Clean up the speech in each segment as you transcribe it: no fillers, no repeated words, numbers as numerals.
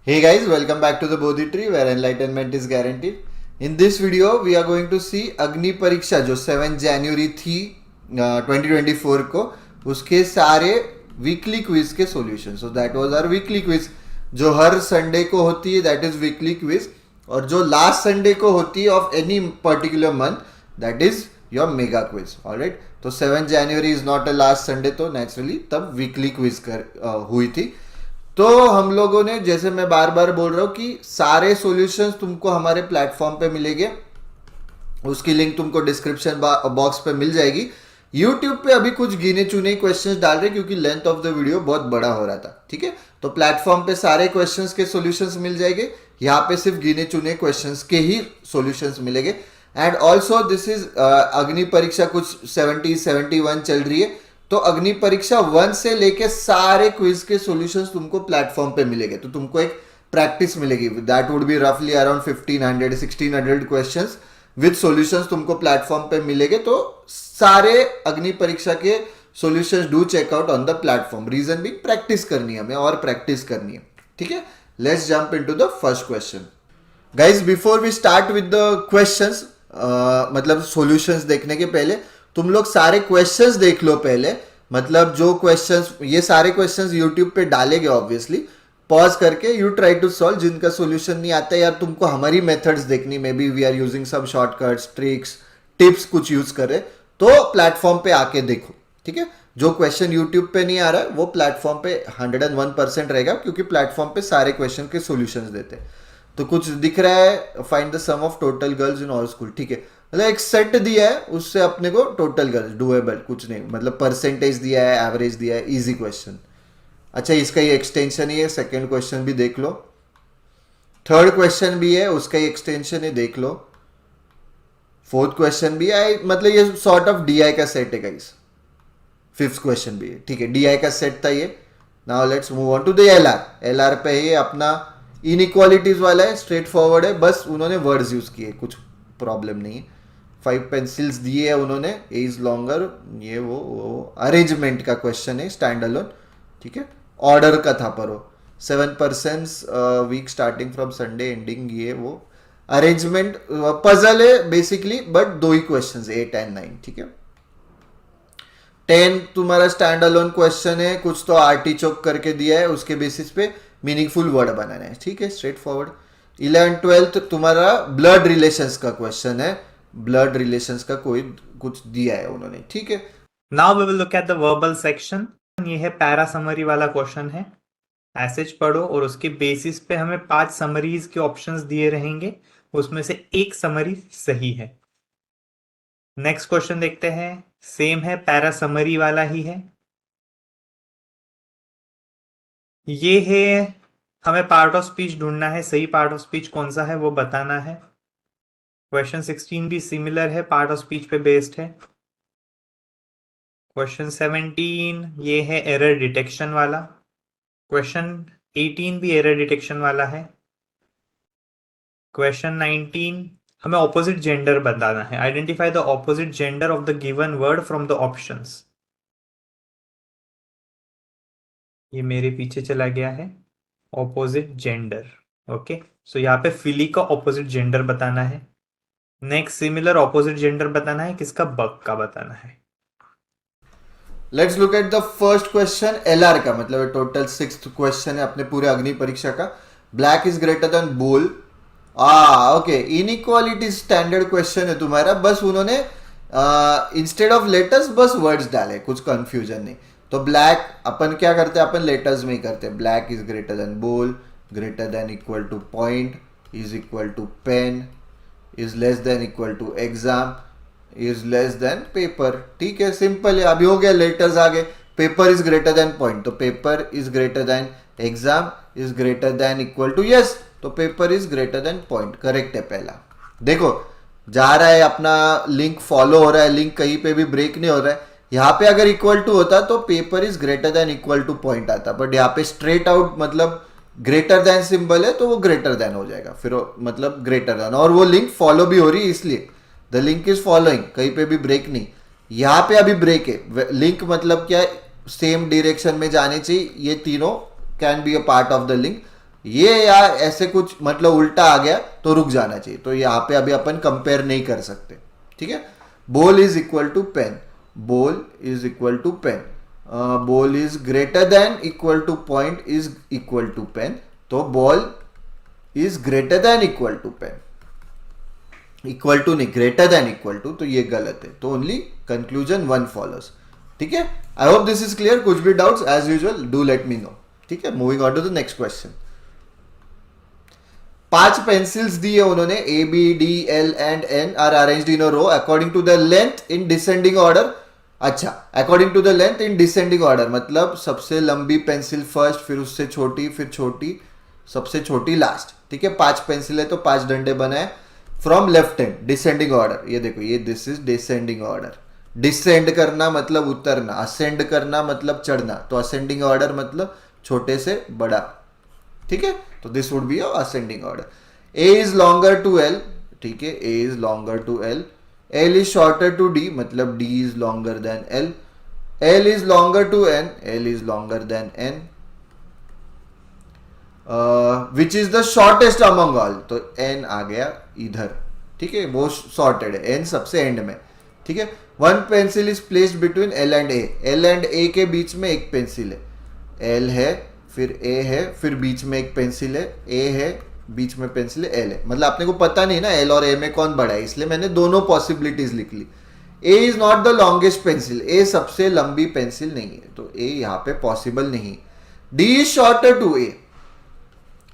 Hey guys, welcome back to the Bodhi Tree where enlightenment is guaranteed. In this video, we are going to see अग्नि परीक्षा जो 7 जनवरी थी 2024 को उसके सारे वीकली क्विज के solution. So that was our weekly quiz जो हर संडे को होती है, दैट इज वीकली क्विज. और जो लास्ट संडे को होती है of any particular month, that is your mega quiz. Alright, तो 7 जनवरी is not a last Sunday, तो नेचुरली तब वीकली क्विज हुई थी. तो हम लोगों ने, जैसे मैं बार बार बोल रहा हूँ कि सारे सॉल्यूशंस तुमको हमारे प्लेटफॉर्म पे मिलेंगे. उसकी लिंक तुमको डिस्क्रिप्शन बॉक्स पे मिल जाएगी. यूट्यूब पे अभी कुछ गिने चुने क्वेश्चंस डाल रहे क्योंकि लेंथ ऑफ द वीडियो बहुत बड़ा हो रहा था. ठीक है, तो प्लेटफॉर्म पे सारे क्वेश्चंस के सॉल्यूशंस मिल जाएंगे. यहाँ पे सिर्फ गिने चुने क्वेश्चंस के ही सॉल्यूशंस मिलेंगे. एंड ऑल्सो दिस इज अग्नि परीक्षा कुछ 71 चल रही है. तो अग्नि परीक्षा 1 से लेके सारे क्विज के सॉल्यूशंस तुमको प्लेटफॉर्म पे मिलेंगे. तो तुमको एक प्रैक्टिस मिलेगी. दैट वुड बी रफली अराउंड 1500-1600 क्वेश्चंस विद सॉल्यूशंस तुमको प्लेटफॉर्म पे मिलेंगे. तो सारे अग्नि परीक्षा के solutions do check out on the platform. Reason भी प्रैक्टिस करनी है हमें, और प्रैक्टिस करनी है. ठीक है, let's jump into the first question. Guys, before we start with the questions, मतलब सॉल्यूशंस देखने के पहले तुम लोग सारे क्वेश्चंस देख लो पहले. मतलब जो क्वेश्चंस, ये सारे क्वेश्चंस यूट्यूब पे डालेंगे ऑब्वियसली. पॉज करके यू ट्राई टू सॉल्व. जिनका सॉल्यूशन नहीं आता यार, तुमको हमारी मेथड्स देखनी, maybe we are using some shortcuts, tricks, tips कुछ यूज करे, तो प्लेटफॉर्म पे आके देखो. ठीक है, जो क्वेश्चन यूट्यूब पे नहीं आ रहा है वो प्लेटफॉर्म पे 101% रहेगा, क्योंकि प्लेटफॉर्म पे सारे क्वेश्चन के सॉल्यूशंस देते हैं. तो कुछ दिख रहा है, find the sum of total girls in all school. ठीक है, मतलब एक सेट दिया है, उससे अपने को टोटल गर्ल्स डुएबल कुछ नहीं, मतलब परसेंटेज दिया है, एवरेज दिया है, इजी क्वेश्चन. अच्छा, इसका ये एक्सटेंशन ही है. सेकंड क्वेश्चन भी देख लो. थर्ड क्वेश्चन भी है, उसका ही एक्सटेंशन है, देख लो. फोर्थ क्वेश्चन भी है, मतलब ये सॉर्ट ऑफ डीआई का सेट है गाइस. फिफ्थ क्वेश्चन भी है. ठीक है, डीआई का सेट था ये. Now let's move on to the LR. LR पे ये अपना इनइक्वालिटीज वाला है, स्ट्रेट फॉरवर्ड है. बस उन्होंने वर्ड्स यूज किए, कुछ प्रॉब्लम नहीं है. 5 पेंसिल्स दिए है उन्होंने, ए इज लॉन्गर, ये वो अरेंजमेंट का क्वेश्चन है, स्टैंड अलोन. ठीक है, ऑर्डर का था पर वो 7% week starting from Sunday ending, ये वो अरेंजमेंट पजल है बेसिकली. बट दो ही क्वेश्चन 8 एंड 9. ठीक है, 10 तुम्हारा स्टैंड अलोन क्वेश्चन है, कुछ तो आर्टिचोक करके दिया है, उसके बेसिस पे मीनिंगफुल वर्ड बनाना है. ठीक है, स्ट्रेट फॉरवर्ड. 11-12 तुम्हारा ब्लड रिलेशंस का क्वेश्चन है. ब्लड रिलेशंस का कोई कुछ दिया है उन्होंने. ठीक है, now we will look at the verbal section. ये है पैरा समरी वाला क्वेश्चन है. पैसेज पढ़ो और उसके बेसिस पे हमें 5 समरीज के ऑप्शंस दिए रहेंगे, उसमें से एक समरी सही है. नेक्स्ट क्वेश्चन देखते हैं. सेम है, पैरा समरी वाला ही है. ये है, हमें पार्ट ऑफ स्पीच ढूंढना है. सही पार्ट ऑफ स्पीच कौन सा है वो बताना है. क्वेश्चन 16 भी सिमिलर है, पार्ट ऑफ स्पीच पे बेस्ड है. क्वेश्चन 17 ये है एरर डिटेक्शन वाला. क्वेश्चन 18 भी एरर डिटेक्शन वाला है. क्वेश्चन 19 हमें ऑपोजिट जेंडर बताना है. Identify the opposite gender of the given word from the options. ये मेरे पीछे चला गया है, ऑपोजिट जेंडर. ओके, सो यहाँ पे फिली का ऑपोजिट जेंडर बताना है. नेक्स्ट सिमिलर ऑपोजिट जेंडर बताना है, किसका? बग का बताना है. Let's look at the first question. LR का मतलब टोटल 6th क्वेश्चन है अपने पूरे अग्नि परीक्षा का. Black is greater than bull. Okay, inequality standard question है तुम्हारा. बस उन्होंने इंस्टेड ऑफ लेटर्स बस वर्ड्स डाले, कुछ कंफ्यूजन नहीं. तो ब्लैक अपन क्या करते हैं, अपन लेटर्स में ही करते हैं. Black is greater than bull, greater than equal to point, is equal to pen, is less than equal to exam, is less than paper. ठीक है, सिंपल है. अभी हो गया, लेटर्स आ गए. Paper is greater than point, तो paper is greater than exam, is greater than equal to yes, तो paper is greater than point. Correct है पहला. देखो जा रहा है अपना, लिंक फॉलो हो रहा है, लिंक कहीं पे भी ब्रेक नहीं हो रहा है. यहाँ पे अगर इक्वल टू होता तो paper is greater than equal to point आता, बट यहाँ पे स्ट्रेट आउट मतलब ग्रेटर देन सिंबल है, तो वो ग्रेटर देन हो जाएगा फिर, मतलब ग्रेटर देन. और वो लिंक फॉलो भी हो रही है, इसलिए द लिंक इज फॉलोइंग, कहीं पे भी ब्रेक नहीं. यहाँ पे अभी ब्रेक है. लिंक मतलब क्या है, सेम डायरेक्शन में जाने चाहिए. ये तीनों can be a part of the link, ये या ऐसे कुछ मतलब उल्टा आ गया तो रुक जाना चाहिए, तो यहाँ पे अभी अपन कंपेयर नहीं कर सकते, ठीक है। Ball is equal to pen, ball is equal to pen, ball is greater than equal to point is equal to pen, तो ball is greater than equal to pen, equal to नहीं greater than equal to, तो ये गलत है, तो only conclusion one follows, ठीक है। I hope this is clear, कुछ भी doubts as usual do let me know, ठीक है। Moving on to the next question. 5 pencils दी है उन्होंने, A B D L and N are arranged in a row according to the length in descending order. अच्छा, according to the length in descending order मतलब सबसे लंबी pencil first, फिर उससे छोटी, फिर छोटी, सबसे छोटी लास्ट, ठीक है। 5 पेंसिल है तो 5 डंडे बनाए from left hand descending order. ये देखो, ये this is descending order. Descend करना मतलब उतरना, असेंड करना मतलब चढ़ना, तो असेंडिंग ऑर्डर मतलब छोटे से बड़ा, ठीक है। तो this would be ascending order. A is longer to L, ठीक है, A is longer to L, L is shorter to D मतलब D is longer than L, L is longer to N, L is longer than N, which is the shortest among all, तो N आ गया इधर, ठीक है, वो sorted है, N सबसे एंड में, ठीक है। One pencil is placed between L and A, L and A के बीच में एक पेंसिल है, एल है फिर ए है फिर बीच में एक पेंसिल है, ए है बीच में पेंसिल है, एल है, मतलब आपने को पता नहीं ना एल और ए में कौन बड़ा है, इसलिए मैंने दोनों पॉसिबिलिटीज लिख ली। A is not the longest pencil, A सबसे लंबी पेंसिल नहीं है, तो ए यहाँ पे पॉसिबल नहीं। D is shorter to A,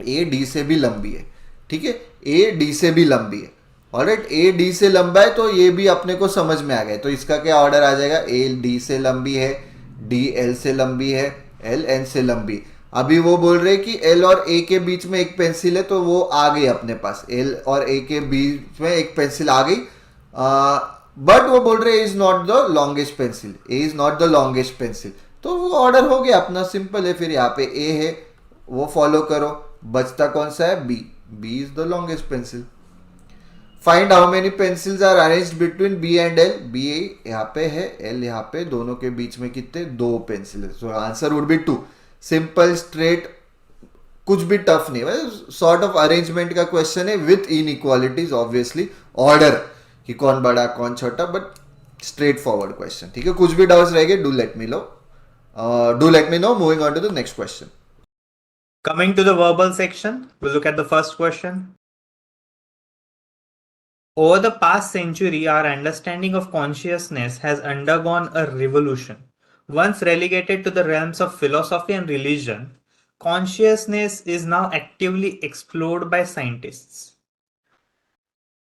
A D से भी लंबी है, ठीक है, ए डी से भी लंबी है, ऑलराइट, ए डी से लंबा है तो ये भी अपने को समझ में आ गया, तो इसका क्या ऑर्डर आ जाएगा, ए डी से लंबी है, डी एल से लंबी है, एल एन से लंबी। अभी वो बोल रहे कि एल और ए के बीच में एक पेंसिल है तो वो आ गई अपने पास, एल और ए के बीच में एक पेंसिल आ गई, बट वो बोल रहे is not the longest pencil, A is not the longest pencil, तो वो ऑर्डर हो गया अपना, सिंपल है। फिर यहाँ पे ए है वो फॉलो करो, बचता कौन सा है, B, B is the longest pencil. Find how many pencils are arranged between B and L, B यहाँ पे है, एल यहाँ पे, दोनों के बीच में कितने, 2 पेंसिल है, so answer would be 2। Simple straight, कुछ भी टफ नहीं है, सॉर्ट ऑफ अरेंजमेंट का क्वेश्चन है विथ इनइक्वालिटीज, ऑब्वियसली ऑर्डर कि कौन बड़ा कौन छोटा, बट स्ट्रेट फॉरवर्ड क्वेश्चन, ठीक है। कुछ भी डाउट्स रहेंगे do let me know, moving on to the next question. Coming to the verbal section, we'll look at the first question. Over the past century, our understanding of consciousness has undergone a revolution. Once relegated to the realms of philosophy and religion, consciousness is now actively explored by scientists,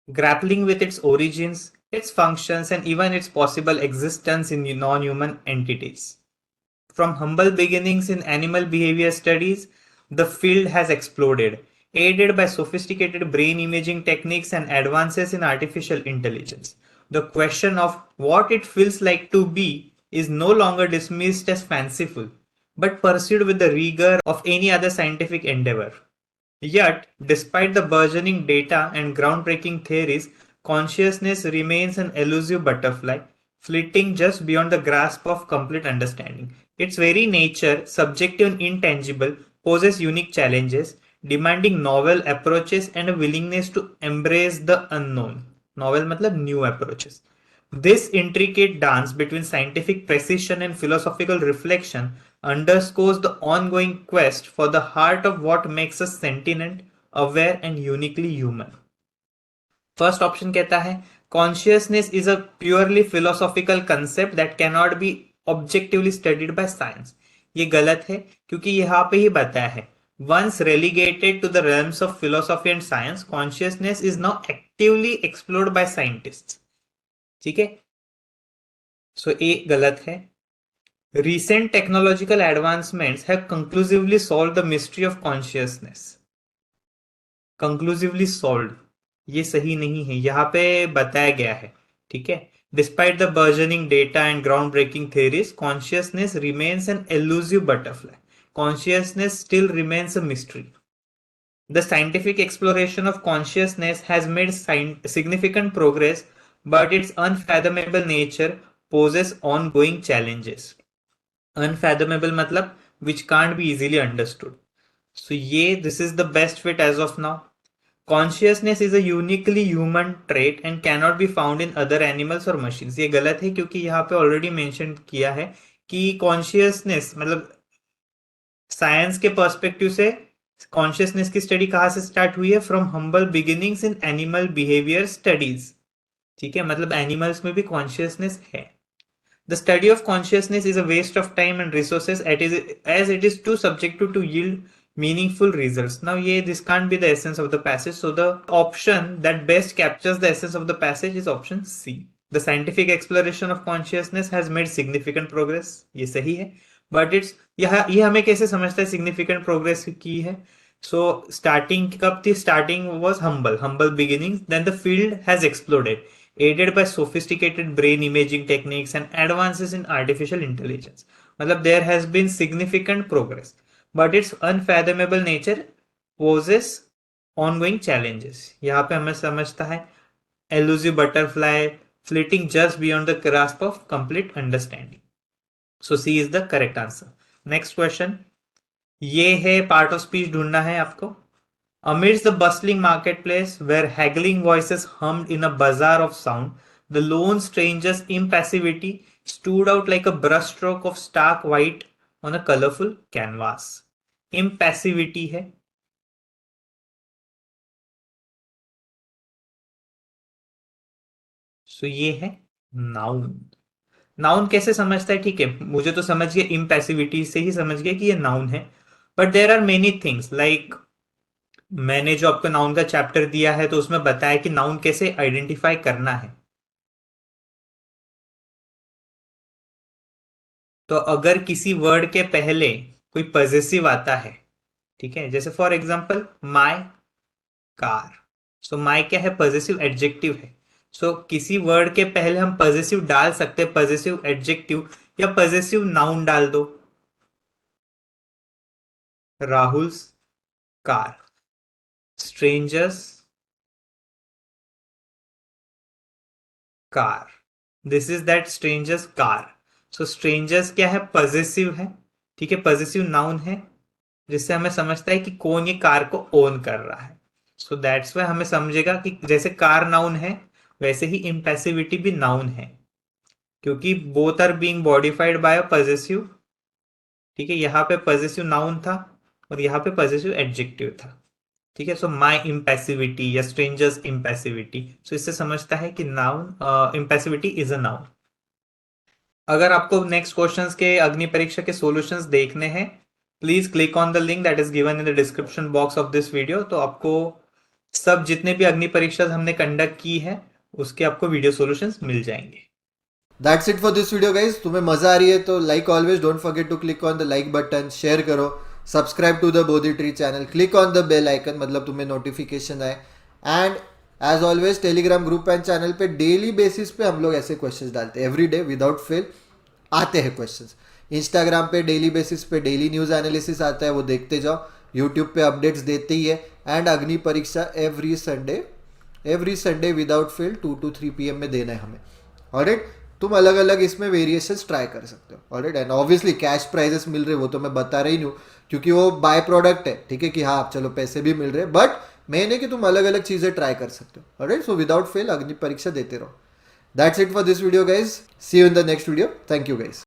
grappling with its origins, its functions, and even its possible existence in non-human entities. From humble beginnings in animal behavior studies, the field has exploded, aided by sophisticated brain imaging techniques and advances in artificial intelligence. The question of what it feels like to be is no longer dismissed as fanciful, but pursued with the rigor of any other scientific endeavor. Yet, despite the burgeoning data and groundbreaking theories, consciousness remains an elusive butterfly, flitting just beyond the grasp of complete understanding. Its very nature, subjective and intangible, poses unique challenges, demanding novel approaches and a willingness to embrace the unknown. Novel matlab new approaches. This intricate dance between scientific precision and philosophical reflection underscores the ongoing quest for the heart of what makes us sentient, aware, and uniquely human. First option कहता है consciousness is a purely philosophical concept that can not be objectively studied by science. ये गलत है क्योंकि यहाँ पे ही बताया है once relegated to the realms of philosophy and science consciousness is now actively explored by scientist. ठीक है, सो ए गलत है। Recent technological advancements have conclusively solved the mystery of consciousness. Conclusively solved, ये सही नहीं है, यहाँ पे बताया गया है। ठीक है, Despite the burgeoning data and groundbreaking theories, consciousness remains an elusive butterfly. Consciousness still remains a mystery. The scientific exploration of consciousness has made significant progress, but its unfathomable nature poses ongoing challenges. Unfathomable matlab which can't be easily understood. So ये this is the best fit as of now. Consciousness is a uniquely human trait and cannot be found in other animals और machines. ये गलत है क्योंकि यहाँ पे already mention किया है कि कॉन्शियसनेस मतलब साइंस के पर्सपेक्टिव से कॉन्शियसनेस की स्टडी कहाँ से स्टार्ट हुई है? From humble beginnings in animal behaviour studies. ठीक है, मतलब एनिमल्स में भी कॉन्शियसनेस है. The study of consciousness is a waste of time and resources as it is too subjective to yield meaningful results. Now, this can't be the essence of the passage. So, the option that best captures the essence of the passage is option C. The scientific exploration of consciousness has made significant progress. ये सही है. But ये हमें कैसे समझता है significant progress की है? So, starting कब थी? Starting was humble beginnings. Then the field has exploded, aided by sophisticated brain imaging techniques and advances in artificial intelligence. मतलब there has been significant progress, but its unfathomable nature poses ongoing challenges. यहाँ पे हमें समझता है elusive butterfly flitting just beyond the grasp of complete understanding. So C is the correct answer. Next question. ये है part of speech ढूंढना है आपको. Amidst the bustling marketplace, where haggling voices hummed in a bazaar of sound, the lone stranger's impassivity stood out like a brushstroke of stark white on a colorful canvas. Impassivity है. So ये है noun. Noun कैसे समझता है? ठीक है, मुझे तो समझ गया, impassivity से ही समझ गया कि ये noun है. But there are many things like मैंने जो आपको नाउन का चैप्टर दिया है तो उसमें बताया कि नाउन कैसे आइडेंटिफाई करना है. तो अगर किसी वर्ड के पहले कोई पॉजेसिव आता है, ठीक है, जैसे for example my car. So my क्या है? पॉजेसिव एडजेक्टिव है. सो किसी वर्ड के पहले हम पॉजेसिव डाल सकते हैं, पॉजेसिव एडजेक्टिव या पॉजेसिव नाउन डाल दो. Rahul's car, strangers car. This is that strangers car. So strangers क्या है? पॉजेसिव है. ठीक है, पॉजेसिव नाउन है जिससे हमें समझता है कि कौन ये कार को ओन कर रहा है. सो दैट्स वाई हमें समझेगा कि जैसे कार नाउन है वैसे ही इम्पैसिविटी भी नाउन है, क्योंकि both are being modified by possessive. ठीक है, यहाँ पे पॉजेसिव नाउन था और यहाँ पे पॉजेसिव एडजेक्टिव था. ठीक है, सो माई इम्पैसिविटी या स्ट्रेंजर्स इम्पैसिविटी. सो इससे समझता है कि नाउन इम्पैसिविटी इज अ नाउन. अगर आपको नेक्स्ट क्वेश्चंस के अग्नि परीक्षा के सॉल्यूशंस देखने हैं, please click on the link that is given in the description box of this video. तो आपको सब जितने भी अग्नि परीक्षा हमने कंडक्ट की है उसके आपको वीडियो सॉल्यूशंस मिल जाएंगे. That's it for this video guys. तुम्हें मजा आ रही है तो like always don't forget to click on the like button, share करो, subscribe to the Bodhi tree channel, click on the bell icon, मतलब तुम्हें नोटिफिकेशन आए. And as always Telegram group and channel पे डेली बेसिस पे हम लोग ऐसे questions डालते हैं. एवरी डे विदाउट फेल आते हैं क्वेश्चंस. इंस्टाग्राम पे डेली बेसिस पे डेली न्यूज़ एनालिसिस आता है, वो देखते जाओ. यूट्यूब पे अपडेट्स देते ही है. एंड अग्नि परीक्षा every Sunday without fail 2 to 3 PM में देना है हमें. ऑलराइट, तुम अलग अलग इसमें वेरिएशंस ट्राई कर सकते हो. Alright, and obviously cash prizes मिल रहे, वो तो मैं बता रही नहीं हूँ क्योंकि वो बाय प्रोडक्ट है. ठीक है कि हाँ चलो पैसे भी मिल रहे, बट मेन है कि तुम अलग अलग चीज़ें ट्राई कर सकते हो. ऑलराइट, सो विदाउट फेल अग्नि परीक्षा देते रहो. That's it for this video guys. See you in the next video. Thank you guys.